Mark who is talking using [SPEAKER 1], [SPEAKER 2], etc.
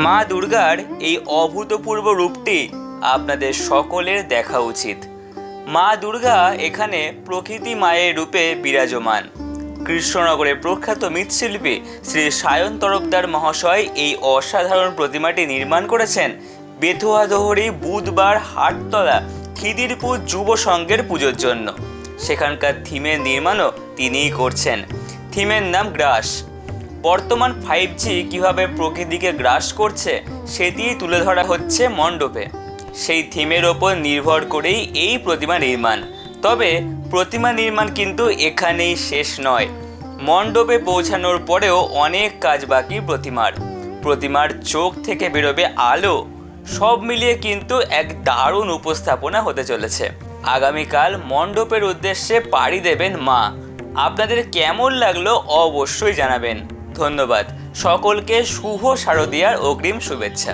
[SPEAKER 1] মা দুর্গার এই অভূতপূর্ব রূপটি আপনাদের সকলের দেখা উচিত। মা দুর্গা এখানে প্রকৃতি মায়ের রূপে বিরাজমান। কৃষ্ণনগরের প্রখ্যাত মৃৎশিল্পী শ্রী সায়ন তরফদার মহাশয় এই অসাধারণ প্রতিমাটি নির্মাণ করেছেন বেথুয়াদহরি বুধবার হাটতলা খিদিরপুর যুব সংঘের পুজোর জন্য। সেখানকার থিমের নির্মাণও তিনিই করছেন। থিমের নাম গ্রাস। বর্তমান 5G কীভাবে প্রকৃতিকে গ্রাস করছে সেটিই তুলে ধরা হচ্ছে মণ্ডপে। সেই থিমের ওপর নির্ভর করেই এই প্রতিমা নির্মাণ। তবে প্রতিমা নির্মাণ কিন্তু এখানেই শেষ নয়। মণ্ডপে পৌঁছানোর পরেও অনেক কাজ বাকি প্রতিমার চোখ থেকে বেরোবে আলো। সব মিলিয়ে কিন্তু এক দারুণ উপস্থাপনা হতে চলেছে। আগামীকাল মণ্ডপের উদ্দেশ্যে পাড়ি দেবেন মা। আপনাদের কেমন লাগলো অবশ্যই জানাবেন। ধন্যবাদ। সকলকে শুভ শারদীয়ার অগ্রিম শুভেচ্ছা।